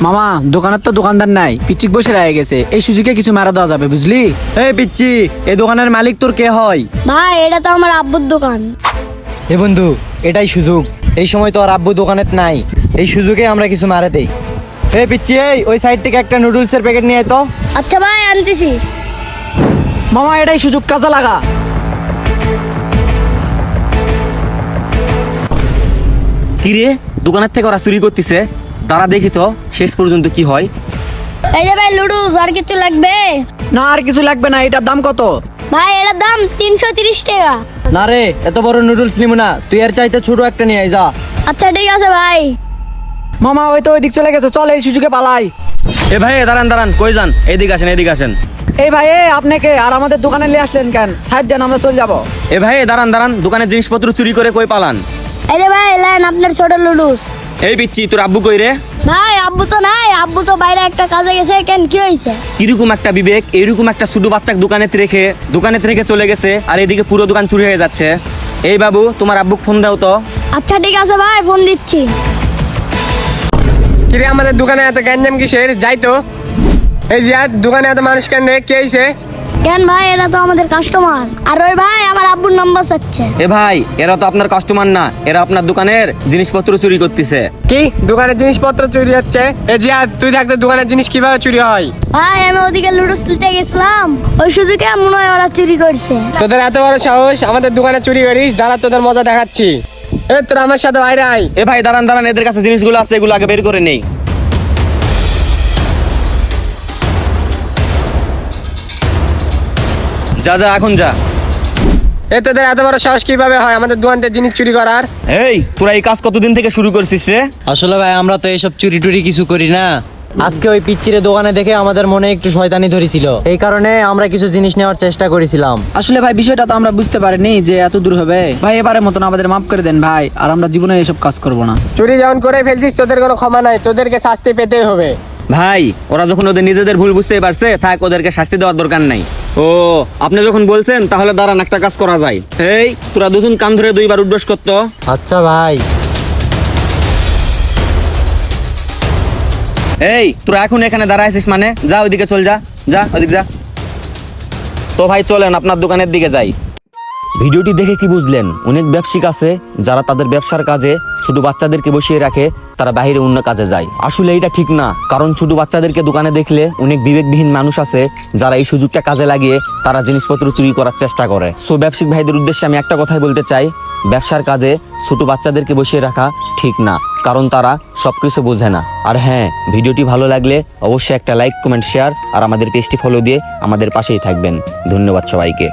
মামা দোকানের তো দোকানদার নাই, পিচ্চিক বসে রয়ে গেছে, এই সুযোগে কিছু মারা দেওয়া যাবে বুঝলি। এই পিচ্চি, এই দোকানের মালিক তোর কে হয়? ভাই এটা তো আমার আব্বুর দোকান। এ বন্ধু, এটাই সুযোগ। এই সময় তো আর আব্বু দোকানে নাই, এই সুযোগে আমরা কিছু মারা দেই। এই পিচ্চি, ওই সাইড থেকে একটা নুডলসের প্যাকেট নিয়ে আয় তো। আচ্ছা ভাই আনতেছি। মামা এটাই সুযোগ, কাজে লাগা। কি রে, দোকানের থেকে ওরা চুরি করতেছে, তারা দেখি তো শেষ পর্যন্ত কি হয়। এই যে ভাই লুডুস, আর কিছু লাগবে? না আর কিছু লাগবে না। এটার দাম কত? ভাই এটার দাম 330 টাকা। না রে, এত বড় নুডলস নিব না, তুই এর চাইতে ছোট একটা নিয়ে আয় যা। আচ্ছা ঠিক আছে ভাই। মামা ওই তো ওই দিক চলে গেছে, চল এই সুযোগে পালাই। এ ভাই দাঁড়ান দাঁড়ান, কই যান? এইদিকে আসেন, এইদিকে আসেন। এই ভাই আপনাকে আর আমাদের দোকানে নিয়ে আসলেন কেন? সাইড দেন, আমরা চলে যাবো। এ ভাই দাঁড়ান দাঁড়ান, দোকানের জিনিসপত্র চুরি করে কই পালান? এই যে ভাই এলেন আপনার ছোট লুডুস। এই পিচ্চি, তোর আব্বু কই রে? ভাই আব্বু তো নাই, আব্বু তো বাইরে একটা কাজে গেছে। কেন কি হয়েছে? কিরকম একটা বিবেক, এইরকম একটা ছোট বাচ্চাকে দোকানে রেখে চলে গেছে, আর এদিকে পুরো দোকান চুরি হয়ে যাচ্ছে। এই বাবু, তোমার আব্বুকে ফোন দাও তো। আচ্ছা ঠিক আছে ভাই, ফোন দিচ্ছি। কিরে আমাদের দোকানে এত গ্যাঞ্জাম কিসের? যাই তো। এই জিয়াদ, দোকানে এত মানুষ কেন রে? কে হয়েছে? কেন ভাই, এরা তো আমাদের কাস্টমার। আর ওই ভাই আমার আব্বুর নাম্বার চাচ্ছে। এ ভাই, এরা তো আপনার কাস্টমার না, এরা আপনার দোকানের জিনিসপত্র চুরি করতেছে। কি দোকানের জিনিসপত্র চুরি হচ্ছে? এই জিয়াদ, তুই থাকতে দোকানের জিনিস কিভাবে চুরি হয়? ভাই আমি ওদিকে লুডুস নিতে গেছিলাম, ওই সুযোগে মনে হয় ওরা চুরি করছে। তোদের এত বড় সাহস আমাদের দোকানে চুরি করিস? দাঁড়া, তোদের মজা দেখাচ্ছি। এ তোরা আমার সাথে বাইরে আয়। এ ভাই দাঁড়ান দাঁড়ান, এদের কাছে জিনিসগুলো আছে, এগুলো আগে বের করে নেই। যা যা, এখন যা। এ তোদের এত বড় সাহস কিভাবে হয় আমাদের দোকান থেকে জিনিস চুরি করার? এই তোরা এই কাজ কতদিন থেকে শুরু করছিস রে? আসলে ভাই আমরা তো এইসব চুরি টুরি কিছু করি না। আজকে ওই পিচ্চিরে দোকানে দেখে আমাদের মনে একটু শয়তানি ধরেছিল, এই কারণে আমরা কিছু জিনিস নেওয়ার চেষ্টা করেছিলাম। আসলে ভাই বিষয়টা তো আমরা বুঝতে পারিনি যে এত দূর হবে। ভাই এবারের মতন আমাদের মাফ করে দেন ভাই, আর আমরা জীবনে এসব কাজ করব না। চুরি যখন করে ফেলছিস তোদের কোনো ক্ষমা নাই, তোদেরকে শাস্তি পেতেই হবে। ভাই ওরা যখন ওদের নিজেদের ভুল বুঝতেই পারছে, থাক, ওদেরকে শাস্তি দেওয়ার দরকার নাই। ও, আপনি যখন বলছেন তাহলে দাঁড়ান, একটা কাজ করা যায়। এই তোরা দুজন কান ধরে দুইবার উঠবস করতো। আচ্ছা ভাই। এই তোরা এখন এখানে দাঁড়াইছিস মানে? যা ওইদিকে চল, যা যা ওইদিকে যা। তো ভাই চলেন আপনার দোকানের দিকে যাই। ভিডিওটি দেখে কি বুঝলেন? অনেক ব্যবসায়িক আছে যারা তাদের ব্যবসার কাজে ছোট বাচ্চাদেরকে বসিয়ে রাখে, তারা বাইরে অন্য কাজে যায়। আসলে এটা ঠিক না, কারণ ছোট বাচ্চাদেরকে দোকানে দেখলে অনেক বিবেকবিহীন মানুষ আছে যারা এই সুযোগটা কাজে লাগিয়ে তারা জিনিসপত্র চুরি করার চেষ্টা করে। সো ব্যবসায়িক ভাইদের উদ্দেশ্যে আমি একটা কথাই বলতে চাই, ব্যবসার কাজে ছোট বাচ্চাদেরকে বসিয়ে রাখা ঠিক না, কারণ তারা সবকিছু বোঝে না। আর হ্যাঁ, ভিডিওটি ভালো লাগলে অবশ্যই একটা লাইক, কমেন্ট, শেয়ার আর আমাদের পেজটি ফলো দিয়ে আমাদের পাশেই থাকবেন। ধন্যবাদ সবাইকে।